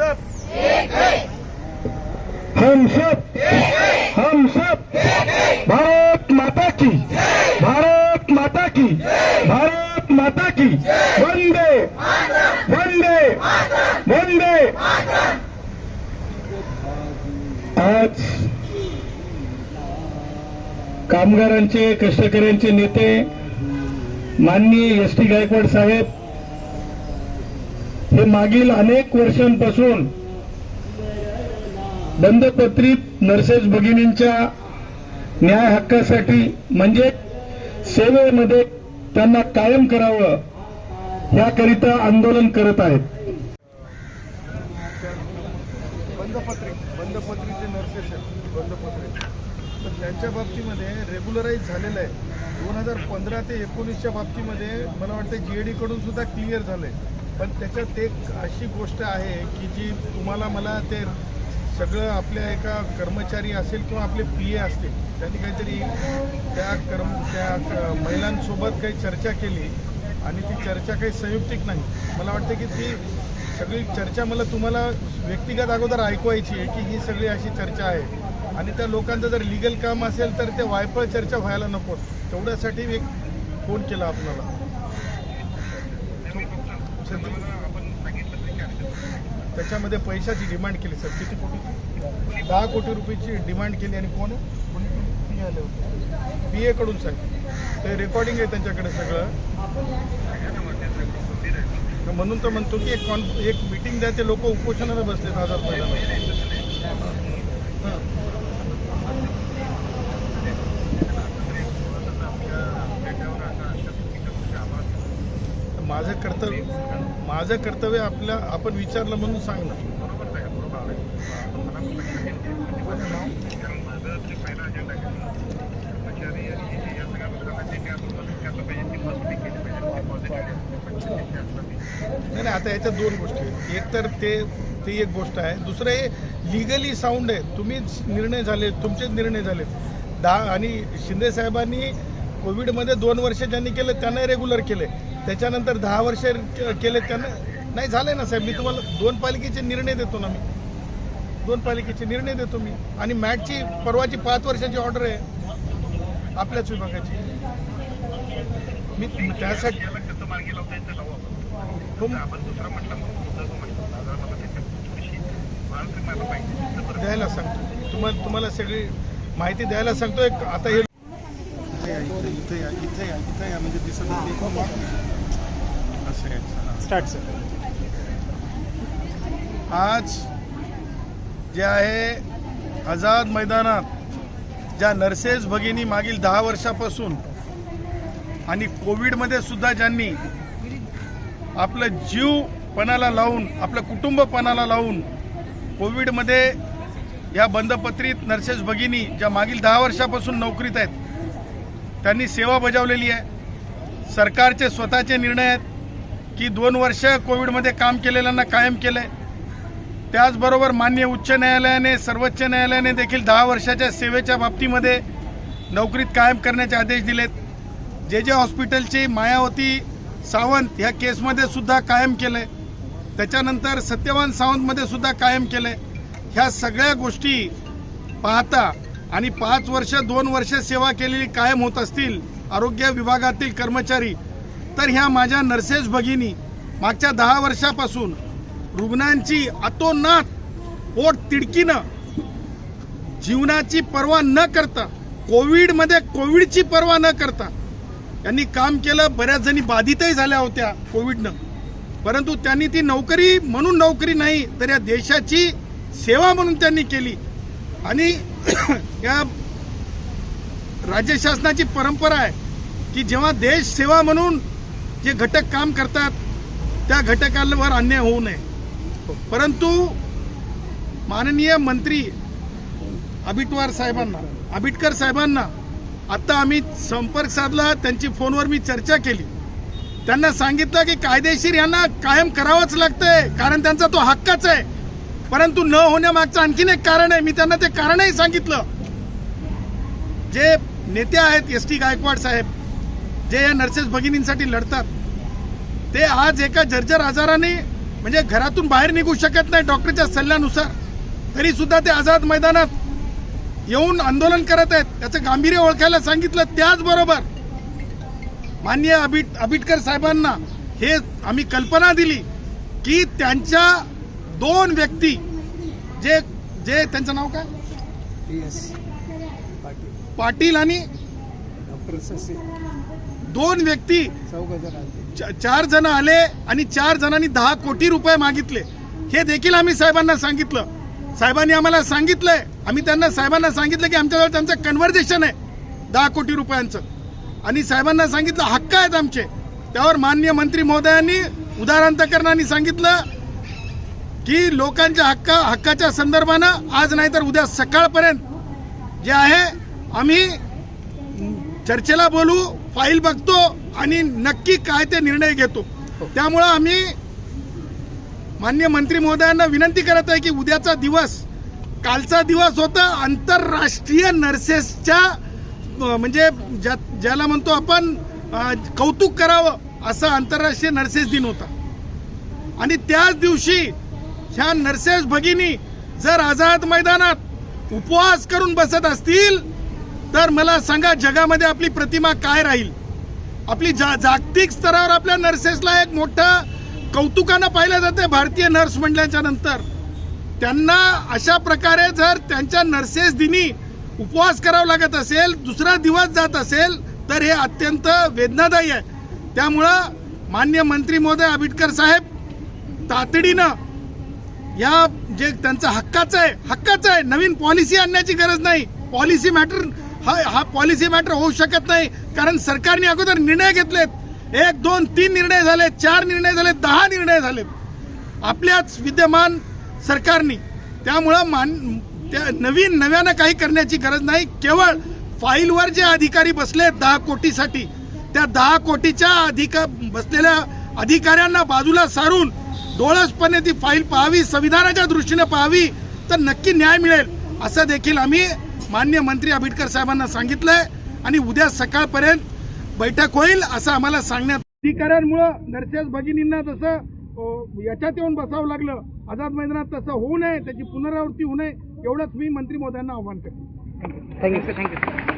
सब हम सब भारत माता की, भारत माता की, भारत माता की, वंदे वंदे वंदे। आज कामगारांचे, कष्टकऱ्यांचे नेते माननीय एस टी गायकवाड साहेब हे मागील अनेक वर्षांपासून बंधपत्रित नर्सेस भगिनींच्या न्याय हक्कासाठी म्हणजे सेवेमध्ये त्यांना कायम करावं याकरिता आंदोलन करत आहेत। बंधपत्रितचे नर्सेस आहेत, बंधपत्रित तर त्यांच्या बाबतीमध्ये रेग्युलराईज झालेलं आहे। 2015 ते 19च्या बाबतीमध्ये मला वाटतं GAD कडून सुद्धा क्लिअर झालंय, पण त्याच्यात एक अशी गोष्ट आहे की जी तुम्हाला मला ते सगळं आपल्या एका कर्मचारी असेल किंवा आपले PA असतील त्यांनी काहीतरी त्या महिलांसोबत काही चर्चा केली आणि ती चर्चा काही संयुक्तिक नाही। मला वाटतं की ती सगळी चर्चा मला तुम्हाला व्यक्तिगत अगोदर ऐकवायची आहे की ही सगळी अशी चर्चा आहे आणि त्या लोकांचं जर लिगल काम असेल तर ते वायफळ चर्चा व्हायला नको, तेवढ्यासाठी एक फोन केला आपल्याला। त्याच्यामध्ये पैशाची डिमांड केली सर, किती कोटी? 10 कोटी रुपयाची डिमांड केली आणि कोण आले होते? PA कडून साहेब, ते रेकॉर्डिंग आहे त्यांच्याकडे सगळं। म्हणून तर म्हणतो की एक मीटिंग द्या, ते लोक उपोषणाला बसलेत आझाद मैदानात। माझं कर्तव्य आपण विचारलं म्हणून सांगणं। नाही, आता याच्या दोन गोष्टी आहेत। एक तर ते एक गोष्ट आहे, दुसरं हे लिगली साऊंड आहे। तुम्हीच निर्णय झाले, तुमचेच निर्णय झाले। आणि शिंदे साहेबांनी कोविडमध्ये 2 वर्ष ज्यांनी केले त्यांना रेग्युलर केले, त्याच्यानंतर 10 वर्ष केले त्यांना नाही झाले ना साहेब। मी तुम्हाला 2 पालिकेचे निर्णय देतो ना, मी 2 पालिकेचे निर्णय देतो मी। आणि मॅटची परवाची 5 वर्षाची ऑर्डर आहे आपल्याच विभागाची। मी त्यासाठी द्यायला सांगतो, तुम्हाला सगळी माहिती द्यायला सांगतो। आता हे इथे या म्हणजे दिसत स्टार्ट सर। आज जे आहे आझाद मैदानात ज्या नर्सेस भगिनी मागील 10 वर्षापासून आणि कोविडमध्ये सुद्धा ज्यांनी आपलं जीव पणाला लावून, आपलं कुटुंब पणाला लावून कोविडमध्ये या बंधपत्रित नर्सेस भगिनी ज्या मागील 10 वर्षापासून नोकरीत आहेत त्यांनी सेवा बजावलेली आहे। सरकारचे स्वतःचे निर्णय आहेत की 2 वर्ष कोविडमध्ये काम केलेल्यांना कायम केलंय। त्याचबरोबर माननीय उच्च न्यायालयाने, सर्वोच्च न्यायालयाने देखील 10 वर्षाच्या सेवेच्या बाबतीमध्ये नोकरीत कायम करण्याचे आदेश दिलेत। जे हॉस्पिटलची मायावती सावंत ह्या केसमध्ये सुद्धा कायम केलंय, त्याच्यानंतर सत्यवान सावंतमध्ये सुद्धा कायम केलंय। ह्या सगळ्या गोष्टी पाहता आणि 5 वर्ष 2 वर्ष सेवा केलेली कायम होत असतील आरोग्य विभागातील कर्मचारी, तर ह्या माझ्या नर्सेस भगिनी मागच्या 10 वर्षापासून रुग्णांची अतोनात पोट तिडकीनं जीवनाची पर्वा न करता, कोविडमध्ये कोविडची पर्वा न करता यांनी काम केलं। बऱ्याच जणी बाधितही झाल्या होत्या कोविडनं, परंतु त्यांनी ती नोकरी म्हणून नोकरी नाही तर या देशाची सेवा म्हणून त्यांनी केली। आणि या राज्य शासनाची परंपरा आहे की जेव्हा देश सेवा म्हणून जे घटक काम करतात त्या घटकांवर अन्याय होऊ नये। परंतु माननीय मंत्री आबिटकर साहेबांना आता आम्ही संपर्क साधला, त्यांची फोनवर मी चर्चा केली। त्यांना सांगितलं की कायदेशीर यांना कायम करावंच लागतंय कारण त्यांचा तो हक्कच आहे, परंतु न होण्यामागचं आणखीन एक कारण आहे। मी त्यांना ते कारणही सांगितलं। जे नेते आहेत एस टी गायकवाड साहेब, जे या नर्सेस भगिनींसाठी लढतात, ते आज एका जर्जर आजाराने म्हणजे घरातून बाहेर निघू शकत नाही डॉक्टरच्या सल्ल्यानुसार, तरी सुद्धा ते आझाद मैदानात येऊन आंदोलन करत आहेत. त्याचं गांभीर्य ओळखायला सांगितलं. त्याचबरोबर माननीय आबिटकर साहेबांना हे आम्ही कल्पना दिली की त्यांच्या 2 व्यक्ती जे त्यांचं नाव काय, पाटील आणि 2 व्यक्ती 4 जण आले आणि 4 जणांनी 10 कोटी रुपये मागितले. हे देखील आम्ही साहेबांना सांगितलं. साहेबांनी आम्हाला सांगितलंय, आम्ही साहेबांना सांगितलं की आमच्याजवळ त्यांचं कन्व्हर्सेशन आहे 10 कोटी रुपयांचं, आणि साहेबांना सांगितलं हक्क आहेत आमचे. त्यावर माननीय मंत्री महोदयांनी उदाहरणार्थ सांगितलं की लोकांच्या हक्काच्या संदर्भानं आज नाही तर उद्या सकाळपर्यंत जे आहे आम्ही चर्चेला बोलू, फाईल बघतो आणि नक्की काय ते निर्णय घेतो. त्यामुळं आम्ही माननीय मंत्री महोदयांना विनंती करत आहे की उद्याचा दिवस, कालचा दिवस होता आंतरराष्ट्रीय नर्सेसच्या, म्हणजे ज्याला म्हणतो आपण कौतुक करावं असा आंतरराष्ट्रीय नर्सेस दिन होता. आणि त्याच दिवशी ह्या नर्सेस भगिनी जर आझाद मैदानात उपवास करून बसत असतील तर मला सांगा जगामध्ये आपली प्रतिमा काय राहील. आपली जागतिक स्तरावर आपल्या नर्सेसला एक मोठं कौतुकानं पाहिलं जाते. भारतीय नर्स म्हटल्याच्या नंतर त्यांना अशा प्रकारे जर त्यांच्या नर्सेस दिनी उपवास करावा लागत असेल, दुसरा दिवस जात असेल, तर हे अत्यंत वेदनादायी आहे. त्यामुळं माननीय मंत्री महोदय आबिटकर साहेब तातडीनं या जे त्यांचं हक्काचं आहे, नवीन पॉलिसी आणण्याची गरज नाही. पॉलिसी मॅटर हा पॉलिसी मॅटर होऊ शकत नाही, कारण सरकारने अगोदर निर्णय घेतलेत. 1, 2, 3 निर्णय झाले, 4 निर्णय झाले, 10 निर्णय झाले आपल्याच विद्यमान सरकारने. त्यामुळं नव्यानं काही करण्याची गरज नाही. केवळ फाईलवर जे अधिकारी बसले 10 कोटीसाठी, त्या 10 कोटीच्या बसलेल्या अधिकाऱ्यांना बाजूला सारून डोळसपणे ती फाईल पाहावी, संविधानाच्या दृष्टीने पाहावी, तर नक्की न्याय मिळेल असं देखील आम्ही माननीय मंत्री आबिटकर साहेबांना सांगितलंय. आणि उद्या सकाळपर्यंत बैठक होईल असं आम्हाला सांगण्यात. अधिकाऱ्यांमुळं नर्सेस भगिनींना जसं याच्यात येऊन बसावं लागलं आझाद मैदानात, तसं होऊ नये, त्याची पुनरावृत्ती होऊ नये, एवढंच मी मंत्री महोदयांना आव्हान करतो. थँक्यू.